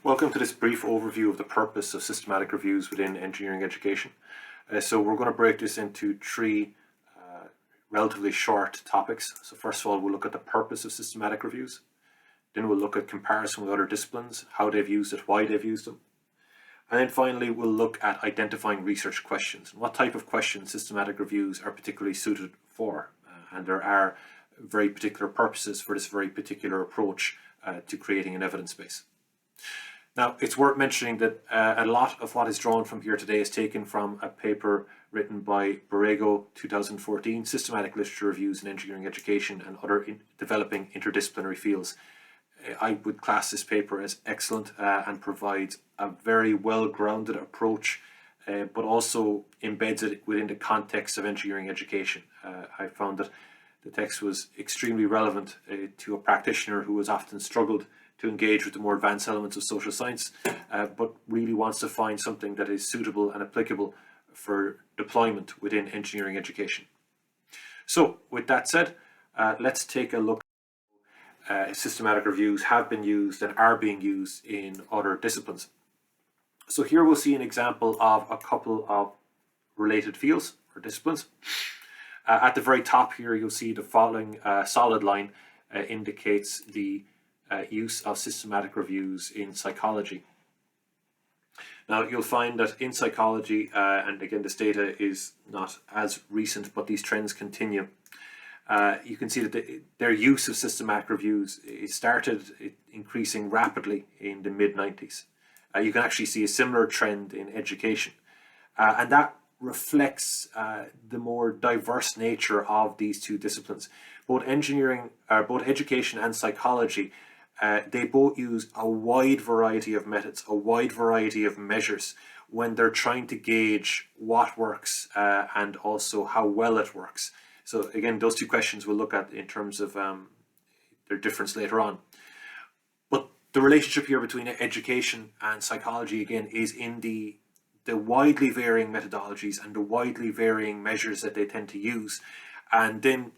Welcome to this brief overview of the purpose of systematic reviews within engineering education. So we're going to break this into three relatively short topics. So first of all, we'll look at the purpose of systematic reviews. Then we'll look at comparison with other disciplines, how they've used it, why they've used them. And then finally, we'll look at identifying research questions and what type of questions systematic reviews are particularly suited for. And there are very particular purposes for this very particular approach to creating an evidence base. Now, it's worth mentioning that a lot of what is drawn from here today is taken from a paper written by Borrego, 2014, Systematic Literature Reviews in Engineering Education and Other Developing Interdisciplinary Fields. I would class this paper as excellent and provides a very well-grounded approach, but also embeds it within the context of engineering education. I found that the text was extremely relevant to a practitioner who has often struggled to engage with the more advanced elements of social science, but really wants to find something that is suitable and applicable for deployment within engineering education. So with that said, let's take a look at systematic reviews have been used and are being used in other disciplines. So here we'll see an example of a couple of related fields or disciplines. At the very top here, you'll see the following solid line indicates the use of systematic reviews in psychology. Now you'll find that in psychology, and again this data is not as recent, but these trends continue. You can see that their use of systematic reviews started increasing rapidly in the mid-90s. You can actually see a similar trend in education, and that reflects the more diverse nature of these two disciplines. Both education and psychology, they both use a wide variety of methods, a wide variety of measures when they're trying to gauge what works and also how well it works. So again, those two questions we'll look at in terms of their difference later on. But the relationship here between education and psychology, again, is in the widely varying methodologies and the widely varying measures that they tend to use, and then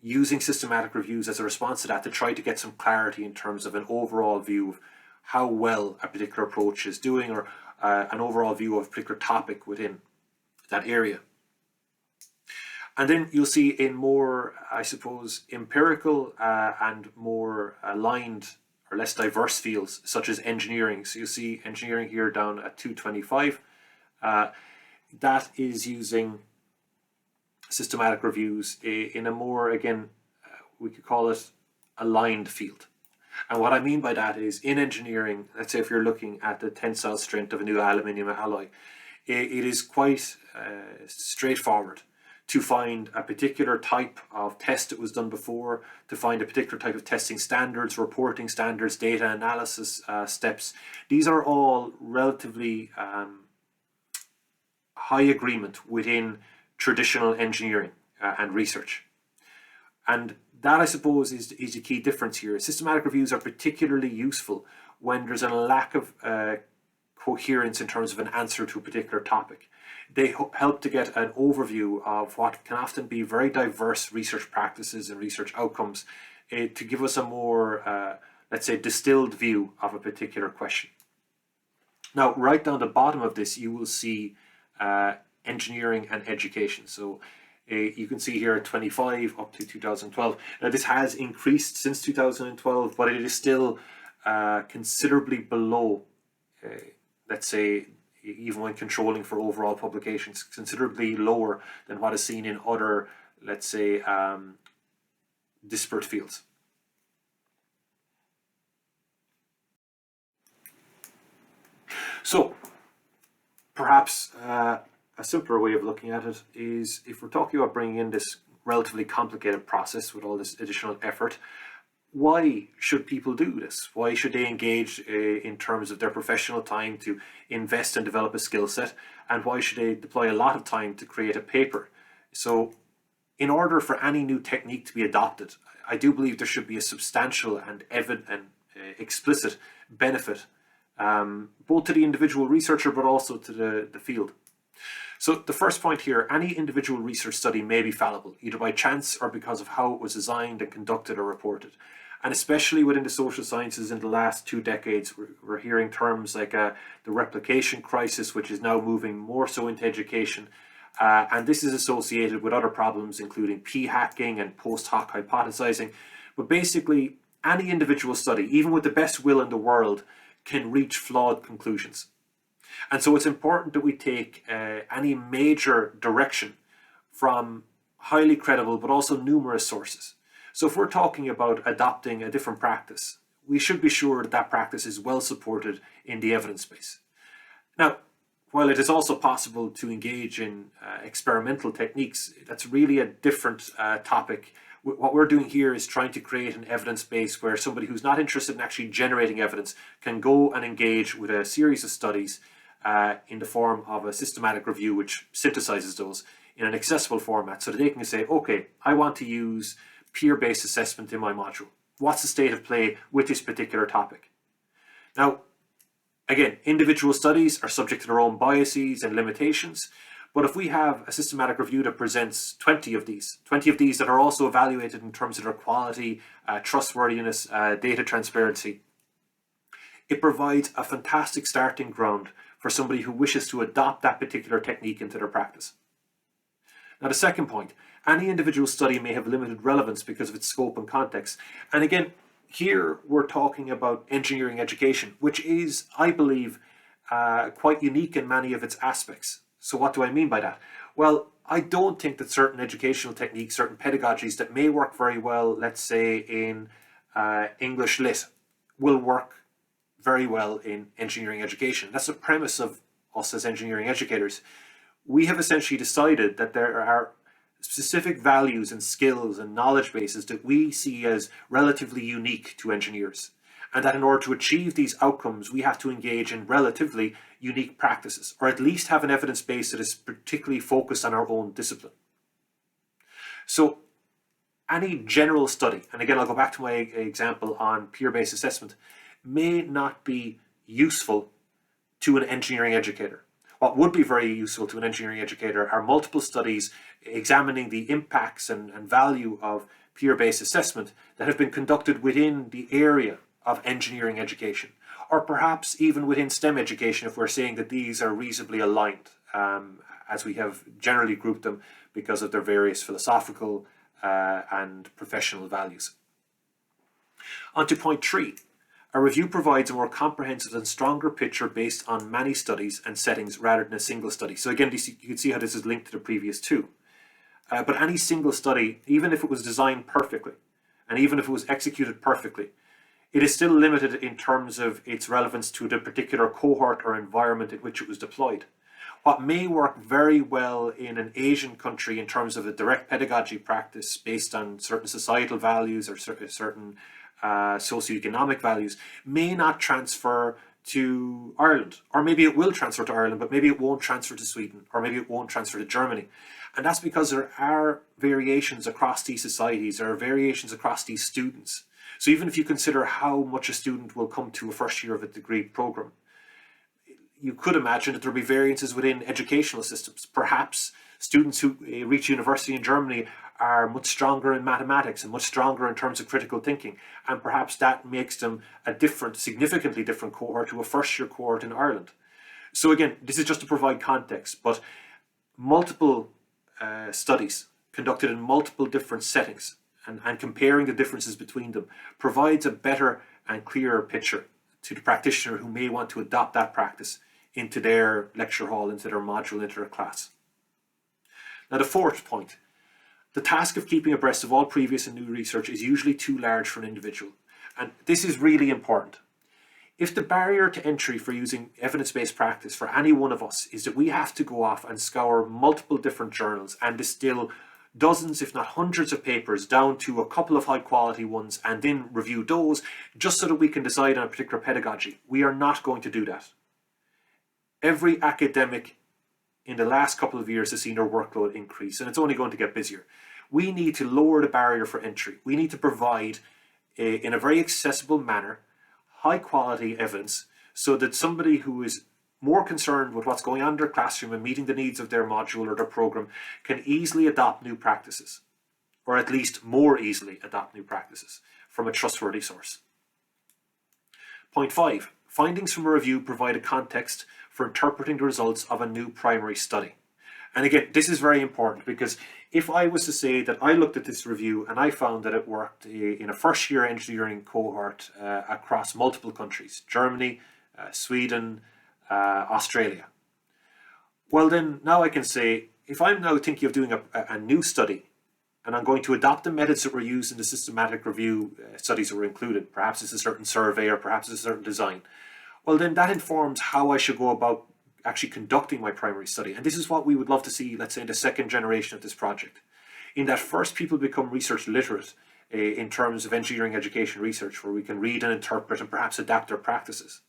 using systematic reviews as a response to that to try to get some clarity in terms of an overall view of how well a particular approach is doing, or an overall view of a particular topic within that area. And then you'll see in more, I suppose, empirical and more aligned or less diverse fields, such as engineering. So you'll see engineering here down at 225. That is using systematic reviews in a more, again, we could call it aligned field. And what I mean by that is in engineering, let's say if you're looking at the tensile strength of a new aluminium alloy, it is quite straightforward to find a particular type of test that was done before, to find a particular type of testing standards, reporting standards, data analysis steps. These are all relatively high agreement within traditional engineering and research. And that, I suppose, is a key difference here. Systematic reviews are particularly useful when there's a lack of coherence in terms of an answer to a particular topic. They help to get an overview of what can often be very diverse research practices and research outcomes to give us a more, let's say, distilled view of a particular question. Now, right down the bottom of this, you will see engineering and education. So you can see here at 25 up to 2012. Now this has increased since 2012, but it is still considerably below, let's say, even when controlling for overall publications, considerably lower than what is seen in other, let's say, disparate fields. So perhaps a simpler way of looking at it is, if we're talking about bringing in this relatively complicated process with all this additional effort, why should people do this? Why should they engage in terms of their professional time to invest and develop a skill set? And why should they deploy a lot of time to create a paper? So in order for any new technique to be adopted, I do believe there should be a substantial and evident and explicit benefit, both to the individual researcher but also to the field. So the first point here, any individual research study may be fallible, either by chance or because of how it was designed and conducted or reported. And especially within the social sciences in the last 2 decades, we're hearing terms like the replication crisis, which is now moving more so into education. And this is associated with other problems, including p-hacking and post hoc hypothesizing. But basically, any individual study, even with the best will in the world, can reach flawed conclusions. And so it's important that we take any major direction from highly credible but also numerous sources. So if we're talking about adopting a different practice, we should be sure that that practice is well supported in the evidence base. Now, while it is also possible to engage in experimental techniques, that's really a different topic. What we're doing here is trying to create an evidence base where somebody who's not interested in actually generating evidence can go and engage with a series of studies in the form of a systematic review which synthesizes those in an accessible format so that they can say, okay, I want to use peer-based assessment in my module. What's the state of play with this particular topic? Now, again, individual studies are subject to their own biases and limitations, but if we have a systematic review that presents 20 of these that are also evaluated in terms of their quality, trustworthiness, data transparency, it provides a fantastic starting ground for somebody who wishes to adopt that particular technique into their practice. Now, the second point, any individual study may have limited relevance because of its scope and context. And again, here we're talking about engineering education, which is, I believe, quite unique in many of its aspects. So what do I mean by that? Well, I don't think that certain educational techniques, certain pedagogies that may work very well, let's say in English Lit, will work very well in engineering education. That's the premise of us as engineering educators. We have essentially decided that there are specific values and skills and knowledge bases that we see as relatively unique to engineers. And that in order to achieve these outcomes, we have to engage in relatively unique practices, or at least have an evidence base that is particularly focused on our own discipline. So any general study, and again, I'll go back to my example on peer-based assessment, may not be useful to an engineering educator. What would be very useful to an engineering educator are multiple studies examining the impacts and value of peer-based assessment that have been conducted within the area of engineering education, or perhaps even within STEM education if we're saying that these are reasonably aligned, as we have generally grouped them because of their various philosophical and professional values. On to point 3. A review provides a more comprehensive and stronger picture based on many studies and settings rather than a single study. So again, you can see how this is linked to the previous two. But any single study, even if it was designed perfectly, and even if it was executed perfectly, it is still limited in terms of its relevance to the particular cohort or environment in which it was deployed. What may work very well in an Asian country in terms of a direct pedagogy practice based on certain societal values or certain socioeconomic values may not transfer to Ireland, or maybe it will transfer to Ireland, but maybe it won't transfer to Sweden, or maybe it won't transfer to Germany. And that's because there are variations across these societies, there are variations across these students. So even if you consider how much a student will come to a first year of a degree program, you could imagine that there will be variances within educational systems. Perhaps students who reach university in Germany are much stronger in mathematics and much stronger in terms of critical thinking, and perhaps that makes them a different, significantly different cohort to a first-year cohort in Ireland. So again, this is just to provide context, but multiple studies conducted in multiple different settings and comparing the differences between them provides a better and clearer picture to the practitioner who may want to adopt that practice into their lecture hall, into their module, into their class. Now, the fourth point. The task of keeping abreast of all previous and new research is usually too large for an individual. And this is really important. If the barrier to entry for using evidence-based practice for any one of us is that we have to go off and scour multiple different journals and distill dozens, if not hundreds of papers down to a couple of high quality ones and then review those just so that we can decide on a particular pedagogy, we are not going to do that. Every academic in the last couple of years has seen their workload increase, and it's only going to get busier. We need to lower the barrier for entry. We need to provide, in a very accessible manner, high quality evidence so that somebody who is more concerned with what's going on in their classroom and meeting the needs of their module or their program can easily adopt new practices, or at least more easily adopt new practices. from a trustworthy source. Point 5. Findings from a review provide a context for interpreting the results of a new primary study. And again, this is very important, because if I was to say that I looked at this review and I found that it worked in a first year engineering cohort across multiple countries, Germany, Sweden, Australia. Well, then now I can say, if I'm now thinking of doing a new study, and I'm going to adopt the methods that were used in the systematic review studies that were included, perhaps it's a certain survey or perhaps it's a certain design, well, then that informs how I should go about actually conducting my primary study. And this is what we would love to see, let's say, in the second generation of this project. In that first people become research literate in terms of engineering education research, where we can read and interpret and perhaps adapt their practices.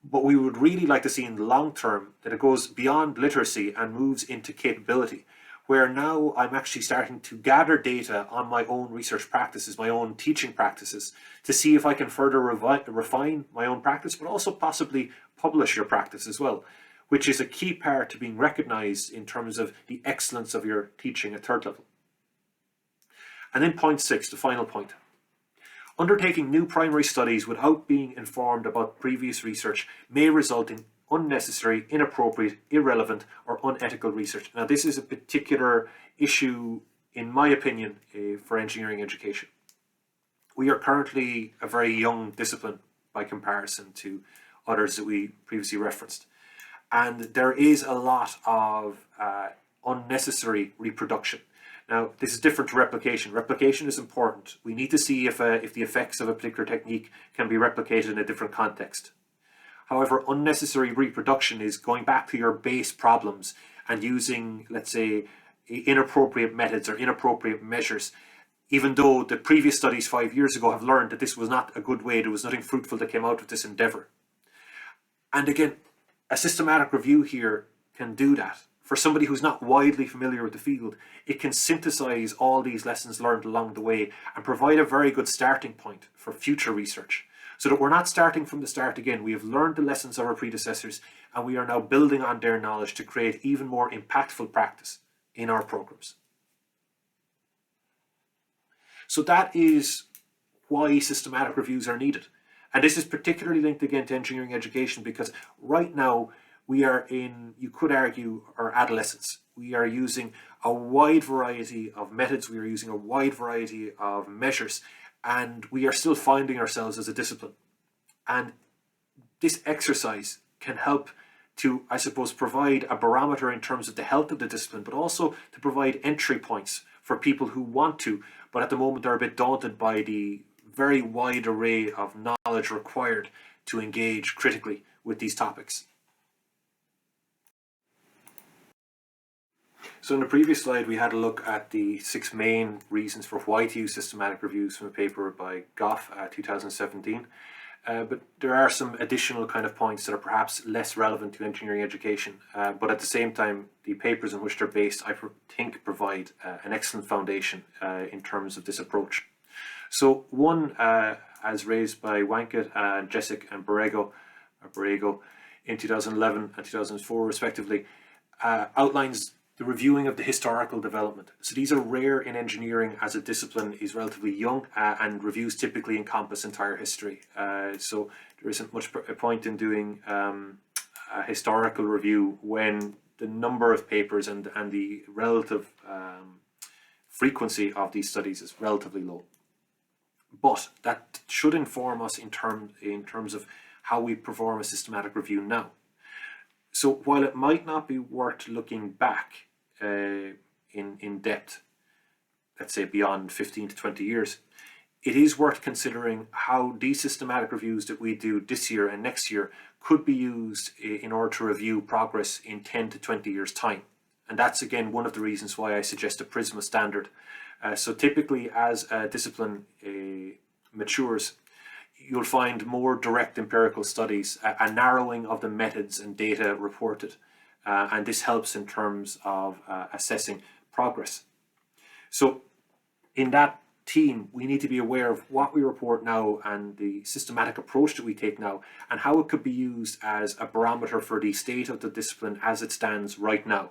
But we would really like to see in the long term that it goes beyond literacy and moves into capability, where now I'm actually starting to gather data on my own research practices, my own teaching practices, to see if I can further refine my own practice, but also possibly publish your practice as well, which is a key part to being recognized in terms of the excellence of your teaching at third level. And then point 6, the final point. Undertaking new primary studies without being informed about previous research may result in unnecessary, inappropriate, irrelevant, or unethical research. Now, this is a particular issue, in my opinion, for engineering education. We are currently a very young discipline by comparison to others that we previously referenced. And there is a lot of unnecessary reproduction. Now, this is different to replication. Replication is important. We need to see if the effects of a particular technique can be replicated in a different context. However, unnecessary reproduction is going back to your base problems and using, let's say, inappropriate methods or inappropriate measures, even though the previous studies 5 years ago have learned that this was not a good way, there was nothing fruitful that came out of this endeavor. And again, a systematic review here can do that. For somebody who's not widely familiar with the field, it can synthesize all these lessons learned along the way and provide a very good starting point for future research, so that we're not starting from the start again. We have learned the lessons of our predecessors and we are now building on their knowledge to create even more impactful practice in our programs. So that is why systematic reviews are needed. And this is particularly linked again to engineering education, because right now we are in, you could argue, our adolescence. We are using a wide variety of methods, we are using a wide variety of measures, and we are still finding ourselves as a discipline. And this exercise can help to, I suppose, provide a barometer in terms of the health of the discipline, but also to provide entry points for people who want to, but at the moment are a bit daunted by the very wide array of knowledge required to engage critically with these topics. So in the previous slide, we had a look at the 6 main reasons for why to use systematic reviews from a paper by Goff 2017. But there are some additional kind of points that are perhaps less relevant to engineering education. But at the same time, the papers on which they're based, I think, provide an excellent foundation in terms of this approach. So one, as raised by Wankett and Jessic and Borrego in 2011 and 2004 respectively, outlines the reviewing of the historical development. So these are rare in engineering, as a discipline is relatively young, and reviews typically encompass entire history. So there isn't much point in doing a historical review when the number of papers and the relative frequency of these studies is relatively low. But that should inform us in terms of how we perform a systematic review now. So while it might not be worth looking back in depth, let's say beyond 15 to 20 years, it is worth considering how these systematic reviews that we do this year and next year could be used in order to review progress in 10 to 20 years' time. And that's again one of the reasons why I suggest a PRISMA standard. So typically, as a discipline matures, you'll find more direct empirical studies, a narrowing of the methods and data reported, and this helps in terms of assessing progress. So in that team, we need to be aware of what we report now and the systematic approach that we take now, and how it could be used as a barometer for the state of the discipline as it stands right now.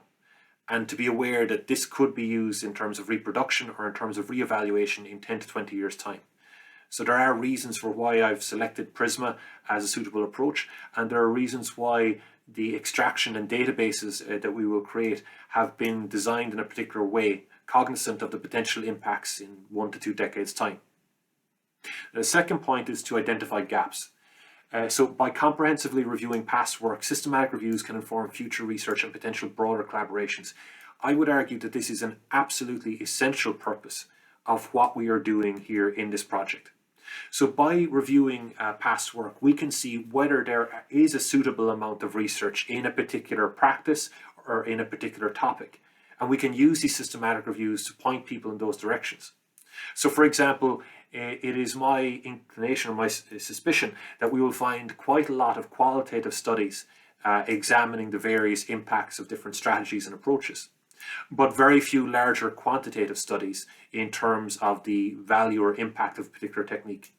And to be aware that this could be used in terms of reproduction or in terms of reevaluation in 10 to 20 years' time. So there are reasons for why I've selected Prisma as a suitable approach, and there are reasons why the extraction and databases that we will create have been designed in a particular way, cognizant of the potential impacts in 1 to 2 decades' time. The second point is to identify gaps. So by comprehensively reviewing past work, systematic reviews can inform future research and potential broader collaborations. I would argue that this is an absolutely essential purpose of what we are doing here in this project. So by reviewing past work, we can see whether there is a suitable amount of research in a particular practice or in a particular topic. And we can use these systematic reviews to point people in those directions. So for example, it is my inclination or my suspicion that we will find quite a lot of qualitative studies examining the various impacts of different strategies and approaches, but very few larger quantitative studies in terms of the value or impact of a particular technique.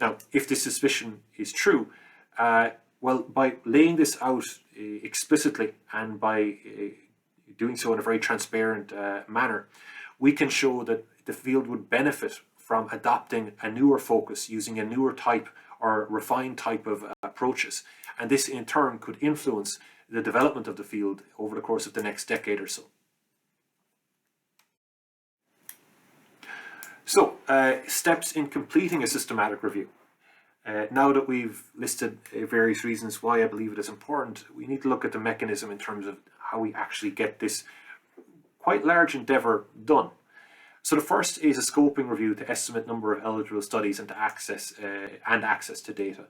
Now, if this suspicion is true, well, by laying this out explicitly and by doing so in a very transparent manner, we can show that the field would benefit from adopting a newer focus, using a newer type or refined type of approaches. And this in turn could influence the development of the field over the course of the next decade or so. So, steps in completing a systematic review. Now that we've listed various reasons why I believe it is important, we need to look at the mechanism in terms of how we actually get this quite large endeavour done. So the first is a scoping review to estimate number of eligible studies and to access to data.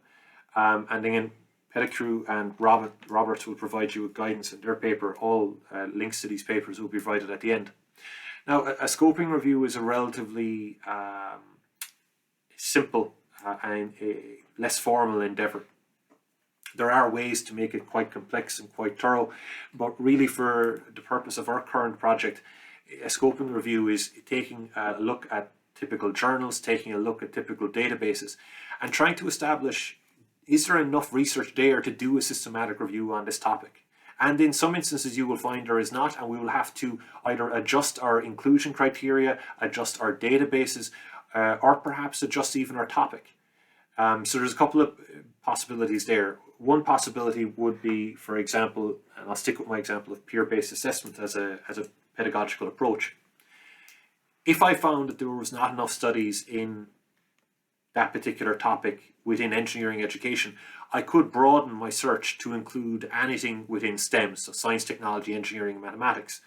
And then Pettigrew and Roberts will provide you with guidance in their paper. All links to these papers will be provided at the end. Now, a scoping review is a relatively simple and less formal endeavour. There are ways to make it quite complex and quite thorough, but really for the purpose of our current project, a scoping review is taking a look at typical journals, taking a look at typical databases, and trying to establish, is there enough research there to do a systematic review on this topic? And in some instances you will find there is not, and we will have to either adjust our inclusion criteria, adjust our databases, or perhaps adjust even our topic. So there's a couple of possibilities there. One possibility would be, for example, and I'll stick with my example of peer-based assessment as a pedagogical approach. If I found that there was not enough studies in that particular topic within engineering education, I could broaden my search to include anything within STEM, so science, technology, engineering, and mathematics.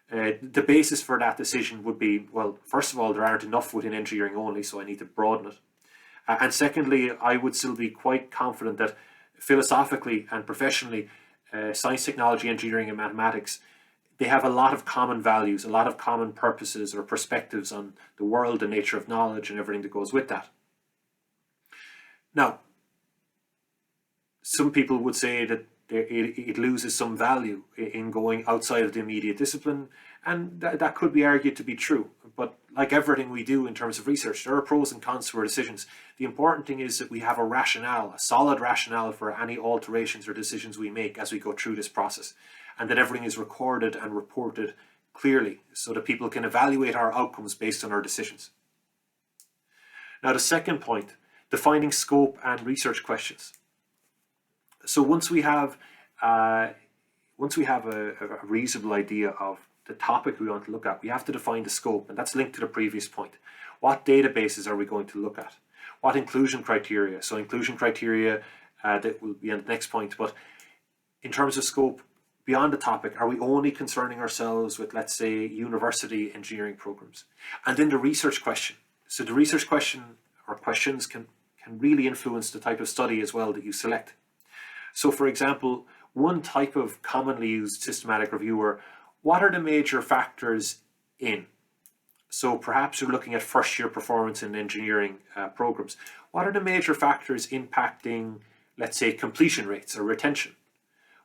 The basis for that decision would be, well, first of all, there aren't enough within engineering only, so I need to broaden it. And secondly, I would still be quite confident that philosophically and professionally, science, technology, engineering, and mathematics, they have a lot of common values, a lot of common purposes or perspectives on the world, the nature of knowledge, and everything that goes with that. Now, some people would say that it loses some value in going outside of the immediate discipline, and that could be argued to be true. But like everything we do in terms of research, there are pros and cons to our decisions. The important thing is that we have a rationale, a solid rationale for any alterations or decisions we make as we go through this process, and that everything is recorded and reported clearly so that people can evaluate our outcomes based on our decisions. Now, the second point, defining scope and research questions. So once we have a reasonable idea of the topic we want to look at, we have to define the scope, and that's linked to the previous point. What databases are we going to look at? What inclusion criteria? So inclusion criteria, that will be on the next point, but in terms of scope, beyond the topic, are we only concerning ourselves with, let's say, university engineering programs? And then the research question. So the research question or questions can really influence the type of study as well that you select. So for example, one type of commonly used systematic reviewer, what are the major factors in? So perhaps you're looking at first year performance in engineering programs. What are the major factors impacting, let's say, completion rates or retention?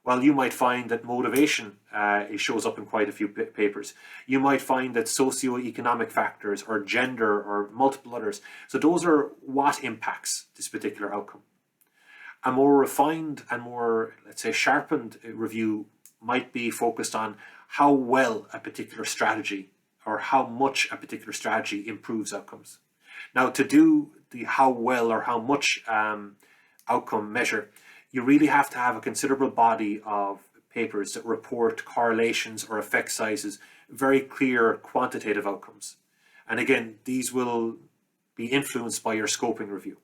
Well, you might find that motivation it shows up in quite a few papers. You might find that socioeconomic factors or gender or multiple others. So those are what impacts this particular outcome. A more refined and more, let's say, sharpened review might be focused on how well a particular strategy or how much a particular strategy improves outcomes. Now, to do the how well or how much outcome measure, you really have to have a considerable body of papers that report correlations or effect sizes, very clear quantitative outcomes. And again, these will be influenced by your scoping review.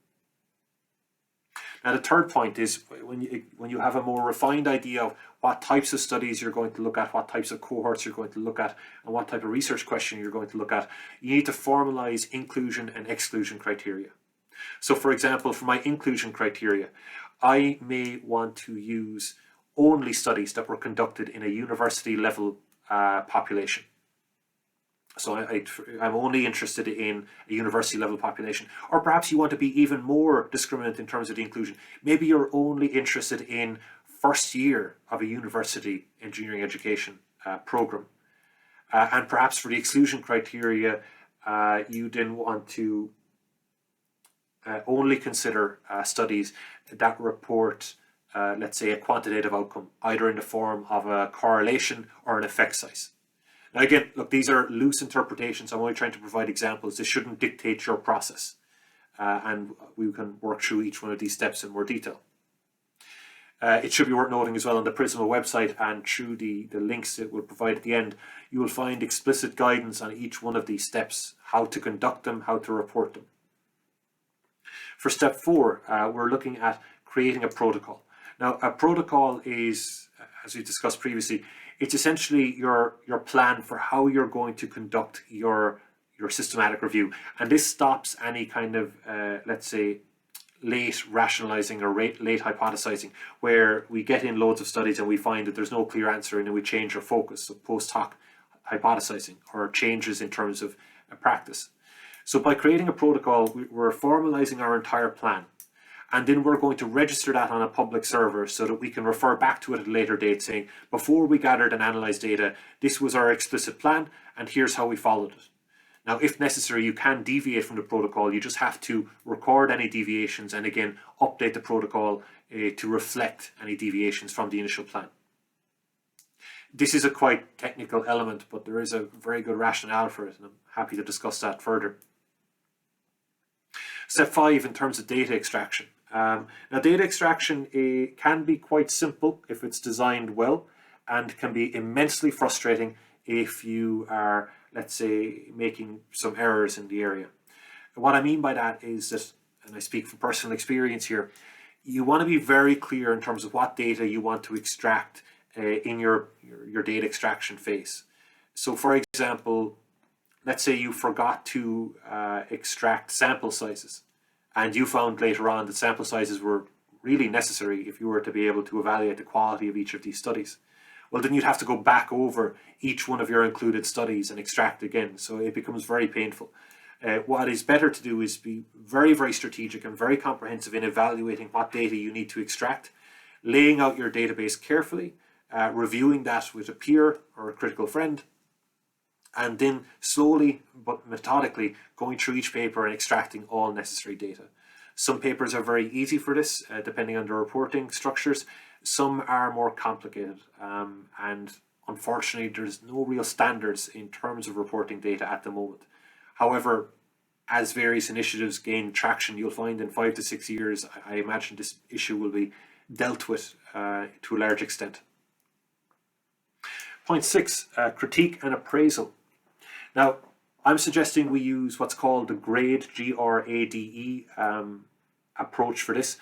Now, the third point is when you have a more refined idea of what types of studies you're going to look at, what types of cohorts you're going to look at, and what type of research question you're going to look at, you need to formalize inclusion and exclusion criteria. So, for example, for my inclusion criteria, I may want to use only studies that were conducted in a university level population. So I'm only interested in a university level population. Or perhaps you want to be even more discriminant in terms of the inclusion. Maybe you're only interested in first year of a university engineering education program. And perhaps for the exclusion criteria, you then want to only consider studies that report, let's say, a quantitative outcome, either in the form of a correlation or an effect size. Now again, look, these are loose interpretations. I'm only trying to provide examples. This shouldn't dictate your process. And we can work through each one of these steps in more detail. It should be worth noting as well on the Prisma website and through the links it will provide at the end, you will find explicit guidance on each one of these steps, how to conduct them, how to report them. For step 4, we're looking at creating a protocol. Now, a protocol is, as we discussed previously, it's essentially your plan for how you're going to conduct your systematic review. And this stops any kind of, let's say, late rationalizing or late hypothesizing, where we get in loads of studies and we find that there's no clear answer and then we change our focus, so post hoc hypothesizing or changes in terms of practice. So by creating a protocol, we're formalizing our entire plan. And then we're going to register that on a public server so that we can refer back to it at a later date saying, before we gathered and analyzed data, this was our explicit plan and here's how we followed it. Now, if necessary, you can deviate from the protocol. You just have to record any deviations and again, update the protocol to reflect any deviations from the initial plan. This is a quite technical element, but there is a very good rationale for it, and I'm happy to discuss that further. Step 5, in terms of data extraction. Now, data extraction can be quite simple if it's designed well, and can be immensely frustrating if you are, let's say, making some errors in the area. And what I mean by that is that, and I speak from personal experience here, you want to be very clear in terms of what data you want to extract in your data extraction phase. So, for example, let's say you forgot to extract sample sizes, and you found later on that sample sizes were really necessary if you were to be able to evaluate the quality of each of these studies. Well, then you'd have to go back over each one of your included studies and extract again, so it becomes very painful. What is better to do is be very, very strategic and very comprehensive in evaluating what data you need to extract, laying out your database carefully, reviewing that with a peer or a critical friend, and then slowly but methodically going through each paper and extracting all necessary data. Some papers are very easy for this, depending on the reporting structures. Some are more complicated, and unfortunately there's no real standards in terms of reporting data at the moment. However, as various initiatives gain traction, you'll find in 5 to 6 years, I imagine this issue will be dealt with to a large extent. Point 6, critique and appraisal. Now, I'm suggesting we use what's called the GRADE, G-R-A-D-E approach for this.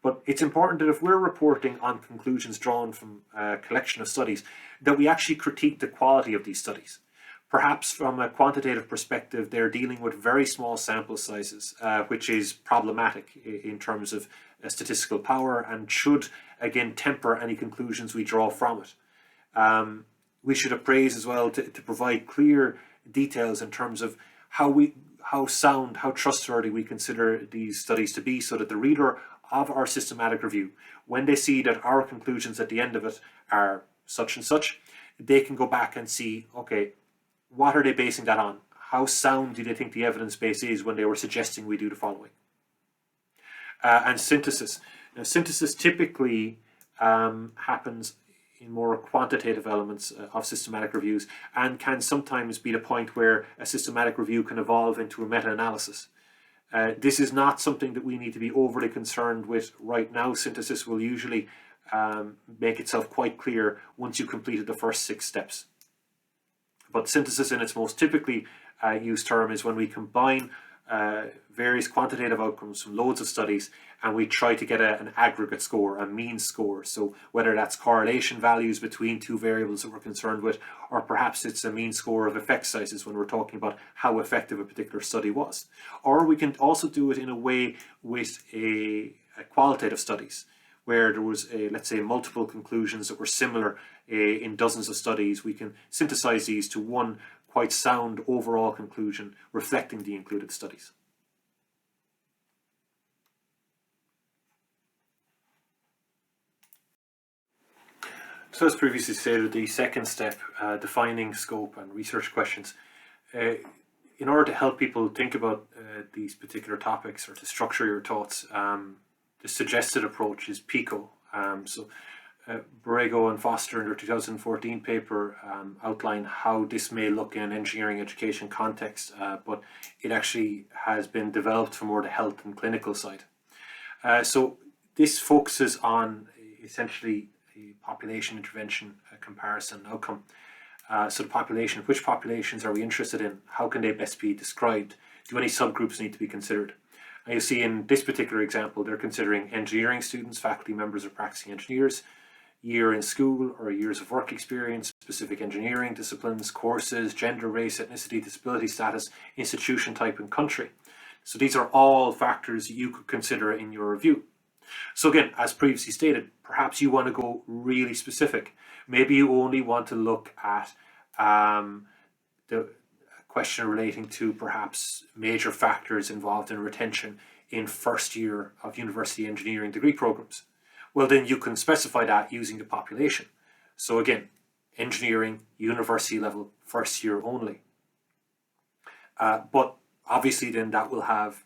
But it's important that if we're reporting on conclusions drawn from a collection of studies, that we actually critique the quality of these studies. Perhaps from a quantitative perspective, they're dealing with very small sample sizes, which is problematic in terms of statistical power and should, again, temper any conclusions we draw from it. We should appraise as well to provide clear details in terms of how sound, how trustworthy we consider these studies to be, so that the reader of our systematic review, when they see that our conclusions at the end of it are such and such, they can go back and see, okay, what are they basing that on? How sound do they think the evidence base is when they were suggesting we do the following? And synthesis. Now, synthesis typically happens in more quantitative elements of systematic reviews, and can sometimes be the point where a systematic review can evolve into a meta-analysis. This is not something that we need to be overly concerned with right now. Synthesis will usually make itself quite clear once you've completed the first 6 steps. But synthesis in its most typically used term is when we combine various quantitative outcomes from loads of studies and we try to get an aggregate score, a mean score. So whether that's correlation values between 2 variables that we're concerned with, or perhaps it's a mean score of effect sizes when we're talking about how effective a particular study was. Or we can also do it in a way with a qualitative studies, where there was, let's say, multiple conclusions that were similar in dozens of studies. We can synthesize these to one quite sound overall conclusion reflecting the included studies. So as previously stated, the second step, defining scope and research questions. In order to help people think about these particular topics or to structure your thoughts, the suggested approach is PICO. Borrego and Foster in their 2014 paper outline how this may look in an engineering education context, but it actually has been developed for more the health and clinical side. So this focuses on essentially a population intervention comparison outcome. So the population, which populations are we interested in? How can they best be described? Do any subgroups need to be considered? And you see in this particular example, they're considering engineering students, faculty members or practicing engineers, year in school or years of work experience, specific engineering disciplines, courses, gender, race, ethnicity, disability status, institution type and country. So these are all factors you could consider in your review. So again, as previously stated, perhaps you want to go really specific. Maybe you only want to look at the question relating to perhaps major factors involved in retention in first year of university engineering degree programs. Well, then you can specify that using the population. So again, engineering, university level, first year only. But obviously then that will have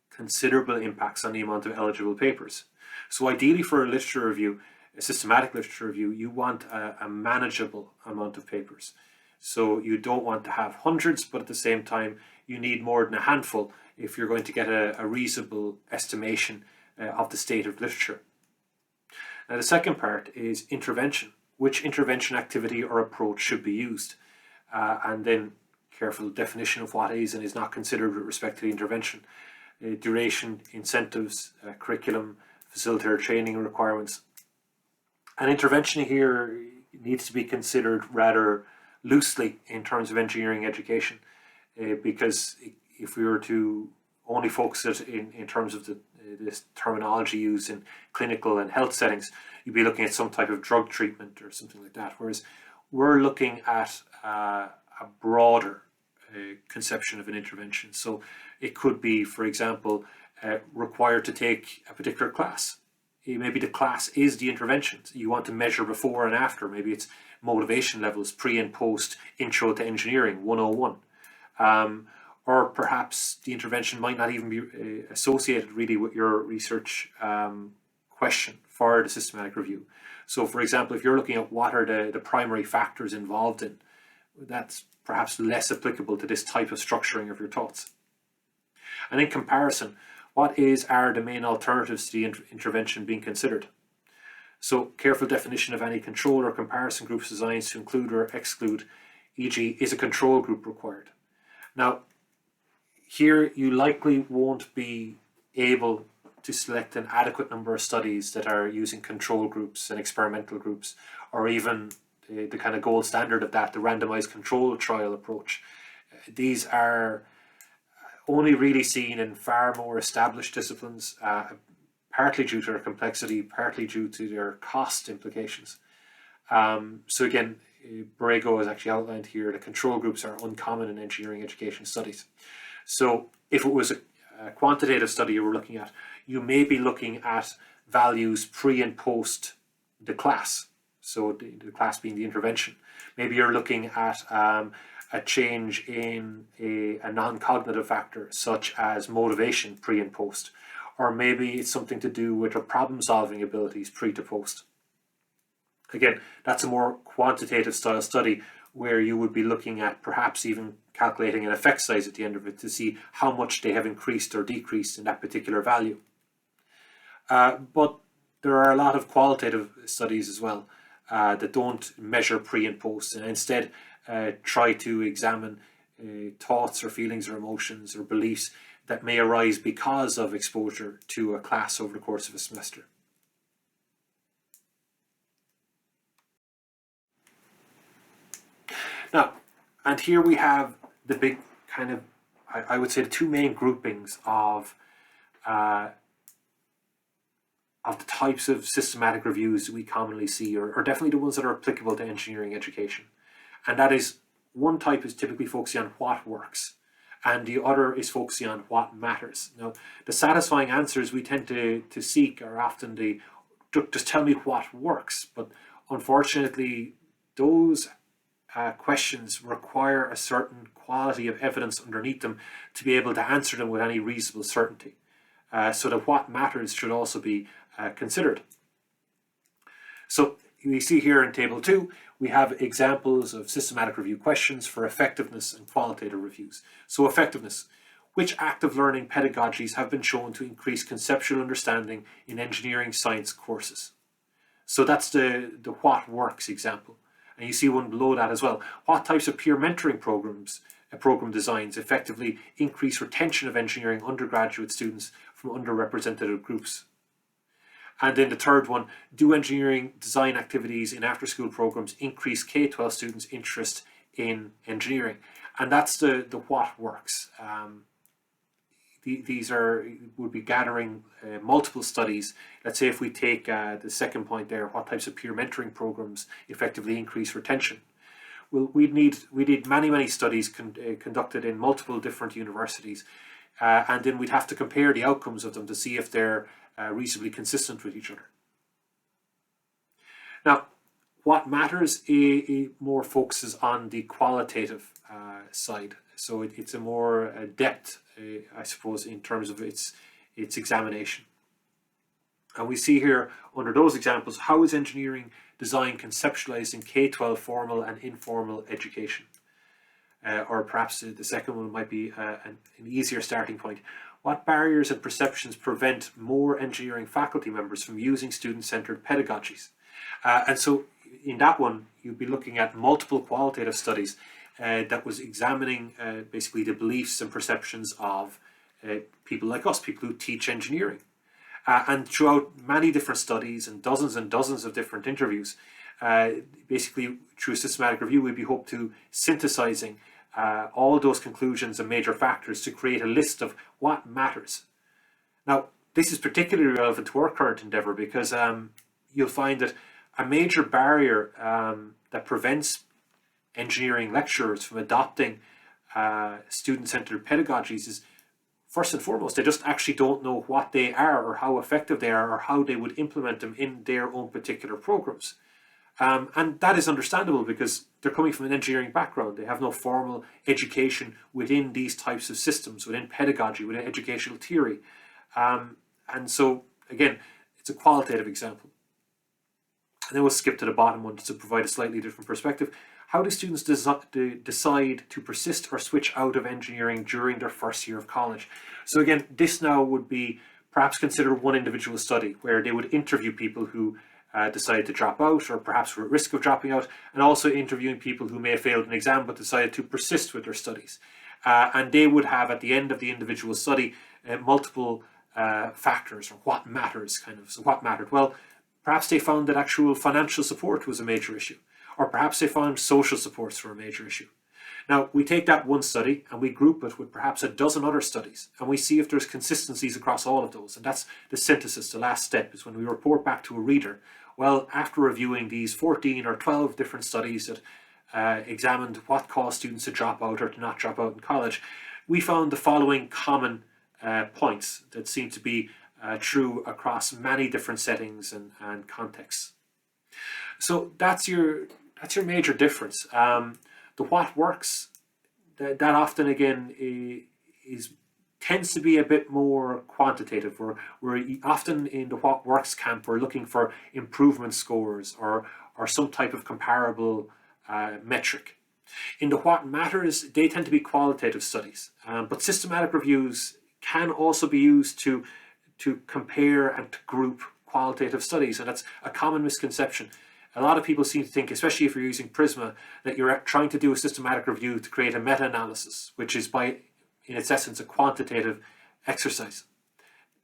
considerable impacts on the amount of eligible papers. So ideally for a literature review, a systematic literature review, you want a manageable amount of papers. So you don't want to have hundreds, but at the same time, you need more than a handful if you're going to get a reasonable estimation of the state of literature. Now the second part is intervention. Which intervention activity or approach should be used? And then careful definition of what is and is not considered with respect to the intervention. Duration, incentives, curriculum, facilitator training requirements. An intervention here needs to be considered rather loosely in terms of engineering education, because if we were to only focus it in terms of this terminology used in clinical and health settings, you'd be looking at some type of drug treatment or something like that, whereas we're looking at a broader conception of an intervention. So it could be, for example, required to take a particular class. Maybe the class is the intervention. You want to measure before and after. Maybe it's motivation levels, pre and post Intro to Engineering 101. Or perhaps the intervention might not even be associated really with your research question for the systematic review. So for example, if you're looking at what are the primary factors involved in, that's perhaps less applicable to this type of structuring of your thoughts. And in comparison, what are the main alternatives to the intervention being considered? So careful definition of any control or comparison groups designed to include or exclude, e.g. is a control group required? Now, here you likely won't be able to select an adequate number of studies that are using control groups and experimental groups, or even the kind of gold standard of that, the randomized control trial approach. These are only really seen in far more established disciplines, partly due to their complexity, partly due to their cost implications. So again, Borrego has actually outlined here that control groups are uncommon in engineering education studies. So if it was a quantitative study you were looking at, you may be looking at values pre and post the class. So the class being the intervention. Maybe you're looking at a change in a non-cognitive factor, such as motivation pre and post. Or maybe it's something to do with your problem-solving abilities pre to post. Again, that's a more quantitative style study where you would be looking at perhaps even calculating an effect size at the end of it to see how much they have increased or decreased in that particular value. But there are a lot of qualitative studies as well that don't measure pre and post, and instead try to examine thoughts or feelings or emotions or beliefs that may arise because of exposure to a class over the course of a semester. Now, and here we have the big kind of, I would say, the two main groupings of the types of systematic reviews we commonly see, or definitely the ones that are applicable to engineering education. And that is, one type is typically focusing on what works, and the other is focusing on what matters. Now, the satisfying answers we tend to seek are often the, just tell me what works. But unfortunately, those questions require a certain quality of evidence underneath them to be able to answer them with any reasonable certainty. So that what matters should also be considered. So we see here in table 2, we have examples of systematic review questions for effectiveness and qualitative reviews. So effectiveness: which active learning pedagogies have been shown to increase conceptual understanding in engineering science courses? So that's the what works example. And you see one below that as well. What types of peer mentoring programs, program designs effectively increase retention of engineering undergraduate students from underrepresented groups? And then the third one, do engineering design activities in after-school programs increase K-12 students' interest in engineering? And that's the what works. These would be gathering multiple studies. Let's say if we take the second point there, what types of peer mentoring programs effectively increase retention? Well, we need many studies conducted in multiple different universities, and then we'd have to compare the outcomes of them to see if they're reasonably consistent with each other. Now, what matters more focuses on the qualitative side. So it's a more depth, I suppose, in terms of its examination. And we see here under those examples, how is engineering design conceptualized in K-12 formal and informal education? Or perhaps the second one might be an easier starting point. What barriers and perceptions prevent more engineering faculty members from using student-centered pedagogies? And so in that one, you'd be looking at multiple qualitative studies that was examining basically the beliefs and perceptions of people like us, people who teach engineering. And throughout many different studies and dozens of different interviews, basically through a systematic review, we'd be hoped to synthesizing all those conclusions and major factors to create a list of what matters. Now, this is particularly relevant to our current endeavor because you'll find that a major barrier that prevents engineering lecturers from adopting student-centered pedagogies is, first and foremost, they just actually don't know what they are or how effective they are or how they would implement them in their own particular programs. And that is understandable because they're coming from an engineering background. They have no formal education within these types of systems, within pedagogy, within educational theory. And so, again, it's a qualitative example. And then we'll skip to the bottom one to provide a slightly different perspective. How do students decide to persist or switch out of engineering during their first year of college? So again, this now would be perhaps consider one individual study where they would interview people who decided to drop out or perhaps were at risk of dropping out, and also interviewing people who may have failed an exam but decided to persist with their studies. And they would have at the end of the individual study multiple factors, or what matters kind of. So what mattered? Well, perhaps they found that actual financial support was a major issue, or perhaps they found social supports were a major issue. Now, we take that one study and we group it with perhaps a dozen other studies, and we see if there's consistencies across all of those. And that's the synthesis. The last step is when we report back to a reader. Well, after reviewing these 14 or 12 different studies that examined what caused students to drop out or to not drop out in college, we found the following common points that seem to be true across many different settings and contexts. So that's your major difference. The what works, that often again tends to be a bit more quantitative. We're often in the what works camp, we're looking for improvement scores or some type of comparable metric. In the what matters, they tend to be qualitative studies, but systematic reviews can also be used to compare and to group qualitative studies, and that's a common misconception. A lot of people seem to think, especially if you're using Prisma, that you're trying to do a systematic review to create a meta-analysis, which is in its essence, a quantitative exercise.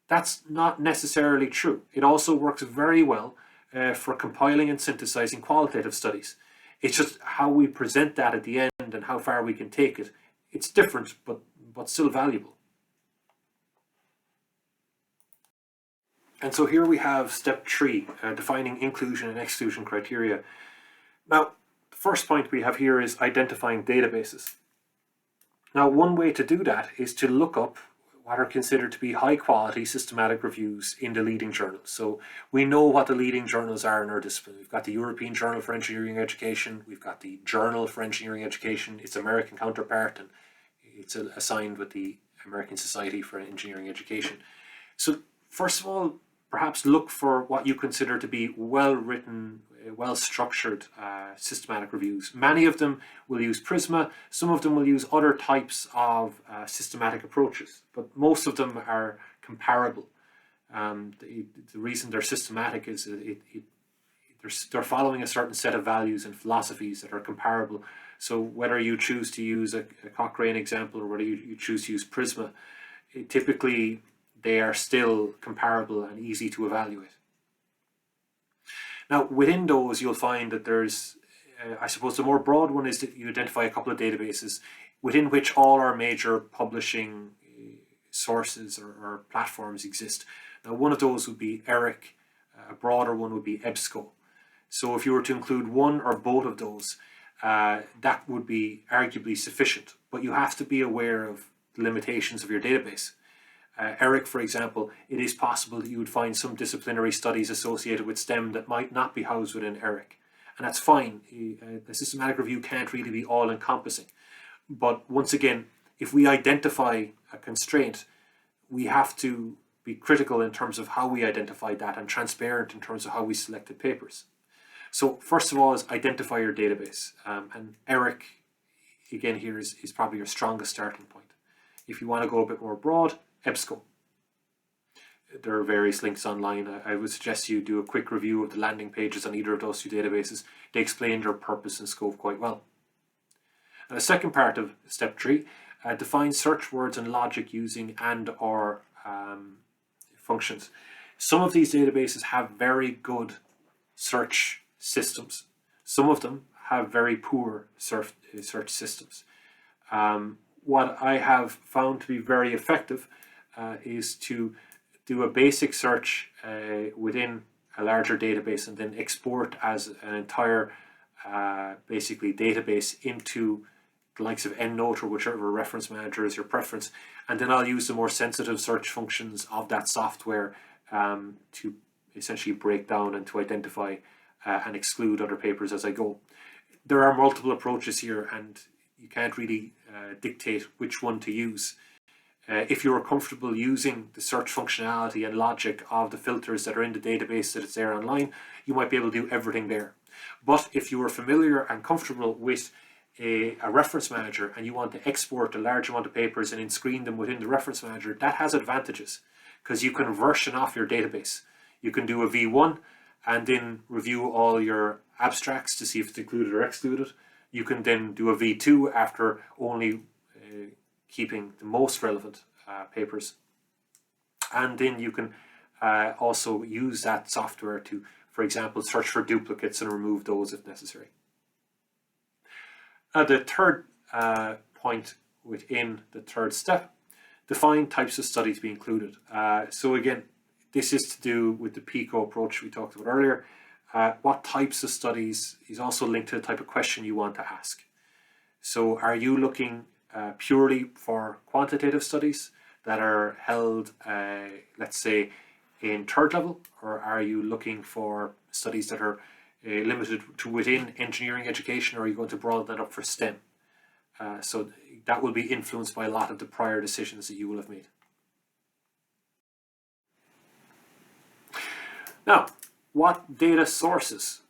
That's not necessarily true. It also works very well for compiling and synthesizing qualitative studies. It's just how we present that at the end and how far we can take it. It's different, but still valuable. And so here we have step 3, defining inclusion and exclusion criteria. Now, the first point we have here is identifying databases. Now, one way to do that is to look up what are considered to be high quality systematic reviews in the leading journals. So we know what the leading journals are in our discipline. We've got the European Journal for Engineering Education, we've got the Journal for Engineering Education, its American counterpart, and it's assigned with the American Society for Engineering Education. So first of all, perhaps look for what you consider to be well-written, well-structured systematic reviews. Many of them will use Prisma, some of them will use other types of systematic approaches, but most of them are comparable. The reason they're systematic is they're following a certain set of values and philosophies that are comparable. So whether you choose to use a Cochrane example or whether you choose to use Prisma, typically they are still comparable and easy to evaluate. Now, within those, you'll find that there's, I suppose the more broad one is that you identify a couple of databases within which all our major publishing sources or platforms exist. Now, one of those would be ERIC, a broader one would be EBSCO. So if you were to include one or both of those, that would be arguably sufficient, but you have to be aware of the limitations of your database. ERIC, for example, it is possible that you would find some disciplinary studies associated with STEM that might not be housed within ERIC. And that's fine. The systematic review can't really be all-encompassing. But once again, if we identify a constraint, we have to be critical in terms of how we identify that and transparent in terms of how we selected papers. So first of all is identify your database. And ERIC, again, here is probably your strongest starting point. If you want to go a bit more broad, EBSCO. There are various links online. I would suggest you do a quick review of the landing pages on either of those two databases. They explain their purpose and scope quite well. And the second part of step 3, define search words and logic using and/or functions. Some of these databases have very good search systems. Some of them have very poor search systems. What I have found to be very effective is to do a basic search within a larger database and then export as an entire basically database into the likes of EndNote or whichever reference manager is your preference, and then I'll use the more sensitive search functions of that software to essentially break down and to identify and exclude other papers as I go. There are multiple approaches here and you can't really dictate which one to use. If you're comfortable using the search functionality and logic of the filters that are in the database that it's there online, you might be able to do everything there. But if you are familiar and comfortable with a reference manager and you want to export a large amount of papers and then screen them within the reference manager, that has advantages because you can version off your database. You can do a V1 and then review all your abstracts to see if it's included or excluded. You can then do a V2 after only keeping the most relevant papers. And then you can also use that software to, for example, search for duplicates and remove those if necessary. The third point within the third step, define types of study to be included. So again, this is to do with the PICO approach we talked about earlier. What types of studies is also linked to the type of question you want to ask. So are you looking purely for quantitative studies that are held, let's say, in third level, or are you looking for studies that are limited to within engineering education, or are you going to broaden that up for STEM? So that will be influenced by a lot of the prior decisions that you will have made. Now, what data sources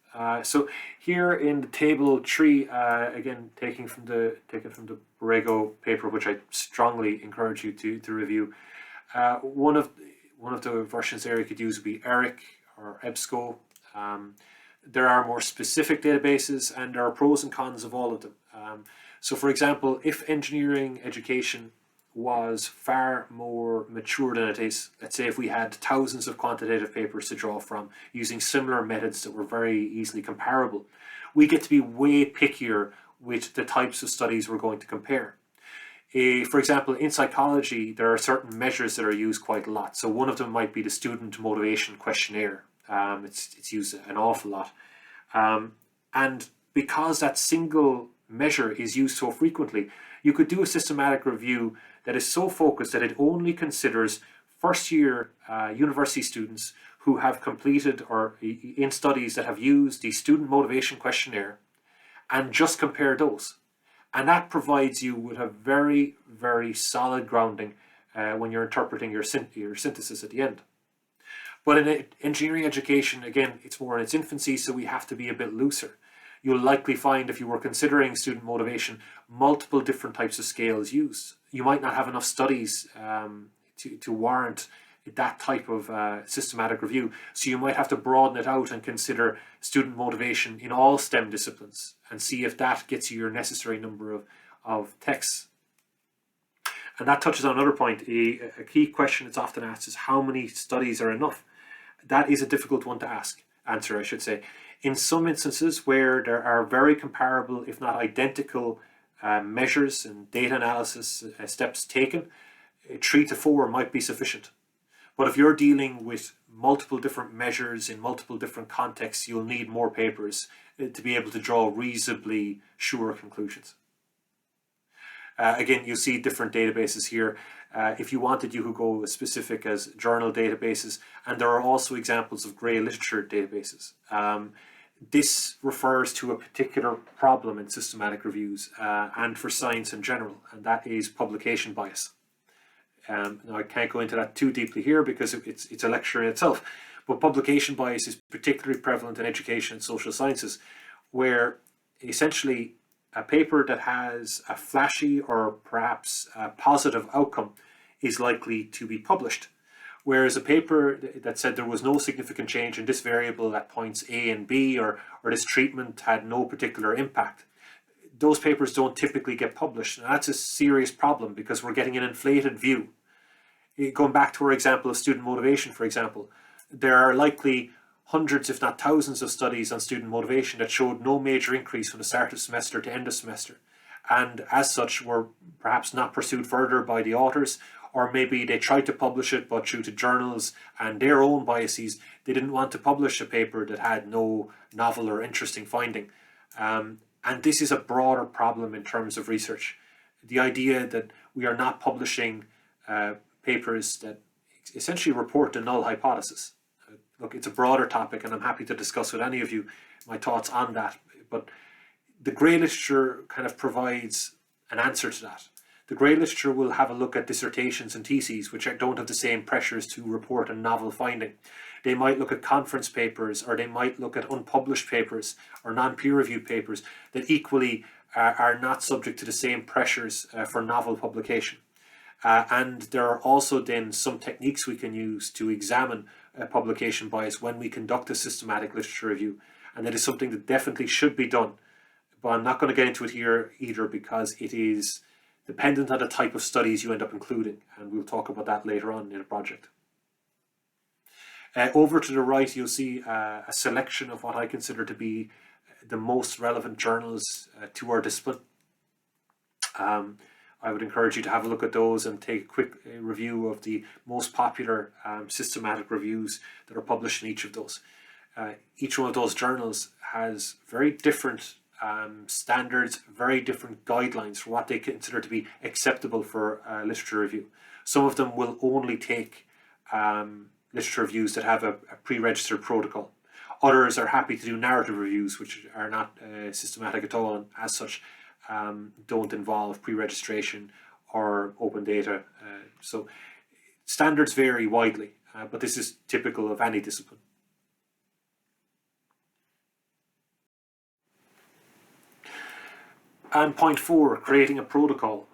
So here in the table 3, again taken from the Borrego paper, which I strongly encourage you to review. One of the versions there you could use would be ERIC or EBSCO. There are more specific databases, and there are pros and cons of all of them. So, for example, if engineering education was far more mature than it is, let's say if we had thousands of quantitative papers to draw from using similar methods that were very easily comparable, we get to be way pickier with the types of studies we're going to compare. For example, in psychology, there are certain measures that are used quite a lot. So one of them might be the student motivation questionnaire. It's used an awful lot. And because that single measure is used so frequently, you could do a systematic review that is so focused that it only considers first-year university students who have completed or in studies that have used the student motivation questionnaire, and just compare those. And that provides you with a very, very solid grounding when you're interpreting your synthesis at the end. But in engineering education, again, it's more in its infancy, so we have to be a bit looser. You'll likely find, if you were considering student motivation, multiple different types of scales used. You might not have enough studies to warrant that type of systematic review. So you might have to broaden it out and consider student motivation in all STEM disciplines and see if that gets you your necessary number of texts. And that touches on another point. A key question that's often asked is how many studies are enough? That is a difficult one to answer, I should say. In some instances where there are very comparable, if not identical, measures and data analysis steps taken, 3 to 4 might be sufficient. But if you're dealing with multiple different measures in multiple different contexts, you'll need more papers to be able to draw reasonably sure conclusions. Again, you'll see different databases here. If you wanted, you could go as specific as journal databases, and there are also examples of grey literature databases. This refers to a particular problem in systematic reviews and for science in general, and that is publication bias. Now, I can't go into that too deeply here because it's a lecture in itself, but publication bias is particularly prevalent in education and social sciences, where essentially a paper that has a flashy or perhaps a positive outcome is likely to be published, whereas a paper that said there was no significant change in this variable at points A and B, or this treatment had no particular impact, those papers don't typically get published. And that's a serious problem because we're getting an inflated view. Going back to our example of student motivation, for example, there are likely hundreds, if not thousands, of studies on student motivation that showed no major increase from the start of semester to end of semester. And as such, were perhaps not pursued further by the authors, or maybe they tried to publish it, but due to journals and their own biases, they didn't want to publish a paper that had no novel or interesting finding. And this is a broader problem in terms of research. The idea that we are not publishing papers that essentially report the null hypothesis. Look, it's a broader topic, and I'm happy to discuss with any of you my thoughts on that. But the grey literature kind of provides an answer to that. The grey literature will have a look at dissertations and theses, which don't have the same pressures to report a novel finding. They might look at conference papers, or they might look at unpublished papers or non-peer-reviewed papers that equally are not subject to the same pressures for novel publication. And there are also then some techniques we can use to examine publication bias when we conduct a systematic literature review. And that is something that definitely should be done. But I'm not going to get into it here either because it is dependent on the type of studies you end up including. And we'll talk about that later on in the project. Over to the right, you'll see a selection of what I consider to be the most relevant journals to our discipline. I would encourage you to have a look at those and take a quick review of the most popular systematic reviews that are published in each of those. Each one of those journals has very different standards, very different guidelines for what they consider to be acceptable for literature review. Some of them will only take literature reviews that have a pre-registered protocol. Others are happy to do narrative reviews, which are not systematic at all, and as such don't involve pre-registration or open data. So standards vary widely, but this is typical of any discipline. And point 4, creating a protocol.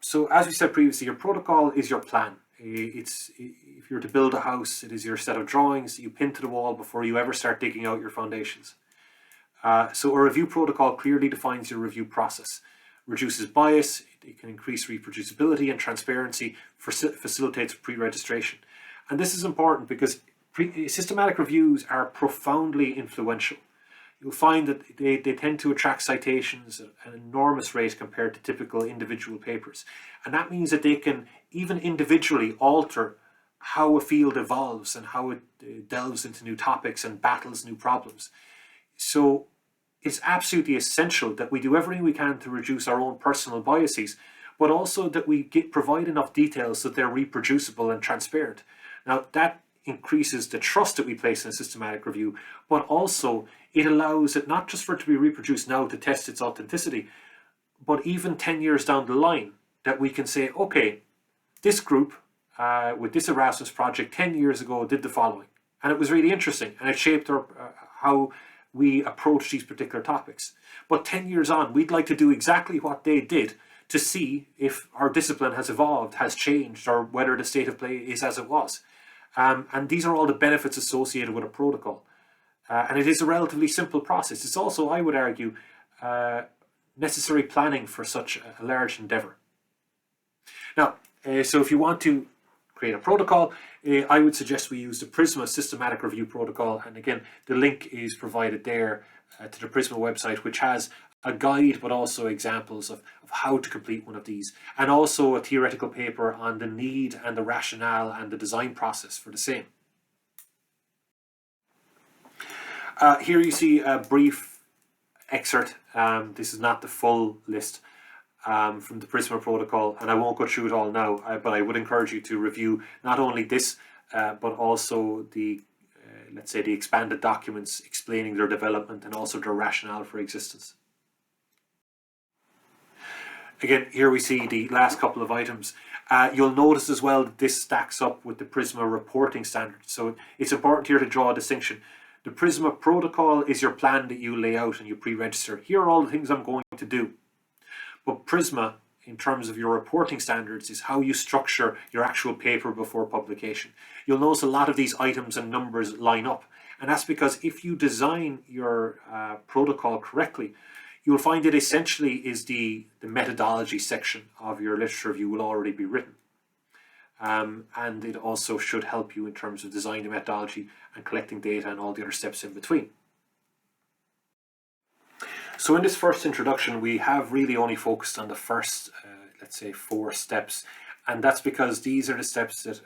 So as we said previously, your protocol is your plan. If you're to build a house, it is your set of drawings that you pin to the wall before you ever start digging out your foundations. So a review protocol clearly defines your review process, reduces bias, it can increase reproducibility and transparency, facilitates pre-registration. And this is important because systematic reviews are profoundly influential. You'll find that they tend to attract citations at an enormous rate compared to typical individual papers. And that means that they can even individually alter how a field evolves and how it delves into new topics and battles new problems. So it's absolutely essential that we do everything we can to reduce our own personal biases, but also that we provide enough details so that they're reproducible and transparent. Now, that increases the trust that we place in a systematic review, but also it allows it not just for it to be reproduced now to test its authenticity, but even 10 years down the line, that we can say, okay, this group with this Erasmus project 10 years ago did the following, and it was really interesting, and it shaped how we approach these particular topics. But 10 years on, we'd like to do exactly what they did to see if our discipline has evolved, has changed, or whether the state of play is as it was. And these are all the benefits associated with a protocol. And it is a relatively simple process. It's also, I would argue, necessary planning for such a large endeavour. Now, so if you want to create a protocol, I would suggest we use the Prisma Systematic Review Protocol. And again, the link is provided there to the Prisma website, which has a guide, but also examples of how to complete one of these, and also a theoretical paper on the need and the rationale and the design process for the same. Here you see a brief excerpt. This is not the full list from the Prisma protocol, and I won't go through it all now, but I would encourage you to review not only this, but also the let's say the expanded documents explaining their development and also their rationale for existence. Again, here we see the last couple of items. You'll notice as well that this stacks up with the Prisma reporting standards. So it's important here to draw a distinction. The Prisma protocol is your plan that you lay out and you pre-register. Here are all the things I'm going to do. But Prisma, in terms of your reporting standards, is how you structure your actual paper before publication. You'll notice a lot of these items and numbers line up. And that's because if you design your protocol correctly, you'll find it essentially is the methodology section of your literature review will already be written. And it also should help you in terms of designing the methodology and collecting data and all the other steps in between. So in this first introduction, we have really only focused on the first, let's say, 4 steps. And that's because these are the steps that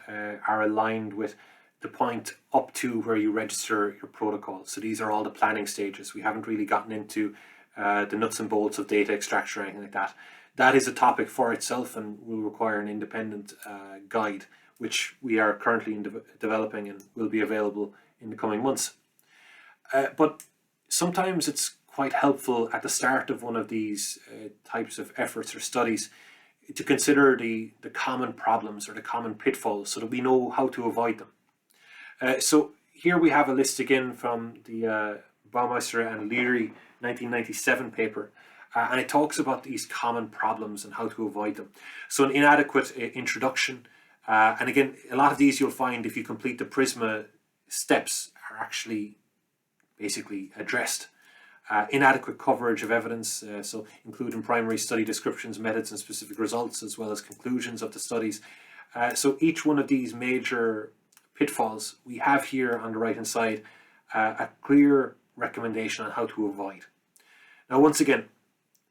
are aligned with the point up to where you register your protocol. So these are all the planning stages. We haven't really gotten into the nuts and bolts of data extraction or anything like that. That is a topic for itself and will require an independent guide, which we are currently developing and will be available in the coming months. But sometimes it's quite helpful at the start of one of these types of efforts or studies to consider the common problems or the common pitfalls so that we know how to avoid them. So here we have a list again from the Baumeister and Leary 1997 paper, and it talks about these common problems and how to avoid them. So an inadequate introduction, and again, a lot of these you'll find if you complete the Prisma steps are actually basically addressed. Inadequate coverage of evidence, so including primary study descriptions, methods and specific results, as well as conclusions of the studies. So each one of these major pitfalls we have here on the right hand side a clear recommendation on how to avoid. Now, once again,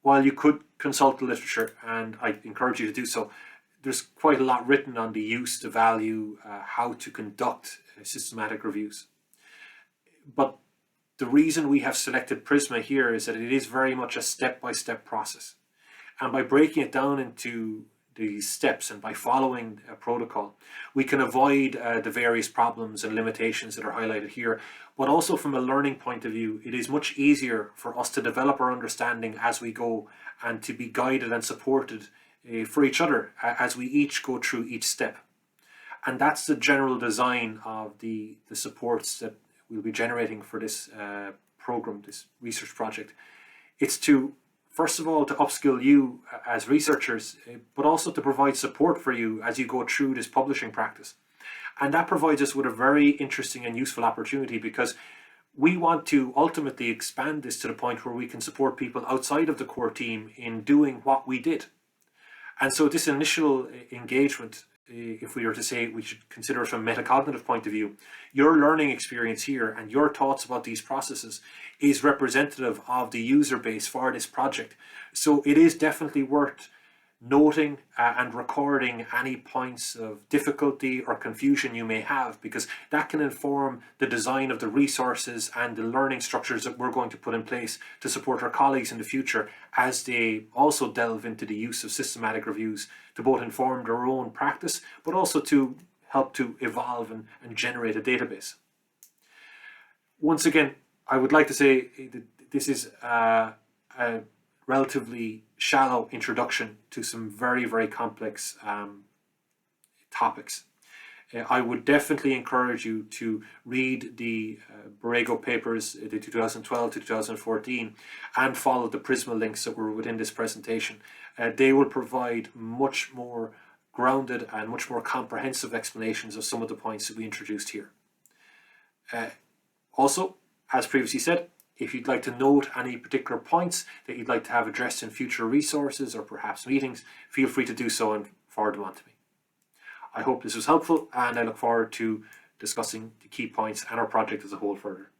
while you could consult the literature, and I encourage you to do so, there's quite a lot written on the use, the value, how to conduct systematic reviews. But the reason we have selected Prisma here is that it is very much a step-by-step process. And by breaking it down into these steps and by following a protocol, we can avoid the various problems and limitations that are highlighted here. But also from a learning point of view, it is much easier for us to develop our understanding as we go and to be guided and supported for each other as we each go through each step. And that's the general design of the supports that we'll be generating for this program, this research project. It's to first of all, to upskill you as researchers, but also to provide support for you as you go through this publishing practice. And that provides us with a very interesting and useful opportunity, because we want to ultimately expand this to the point where we can support people outside of the core team in doing what we did. And so this initial engagement, if we were to say we should consider it from a metacognitive point of view, your learning experience here and your thoughts about these processes is representative of the user base for this project. So it is definitely worth noting and recording any points of difficulty or confusion you may have, because that can inform the design of the resources and the learning structures that we're going to put in place to support our colleagues in the future as they also delve into the use of systematic reviews to both inform their own practice, but also to help to evolve and generate a database. Once again, I would like to say that this is a relatively shallow introduction to some very, very complex topics. I would definitely encourage you to read the Borrego papers, the 2012 to 2014, and follow the Prisma links that were within this presentation. They will provide much more grounded and much more comprehensive explanations of some of the points that we introduced here. Also, as previously said, if you'd like to note any particular points that you'd like to have addressed in future resources or perhaps meetings, feel free to do so and forward them on to me. I hope this was helpful, and I look forward to discussing the key points and our project as a whole further.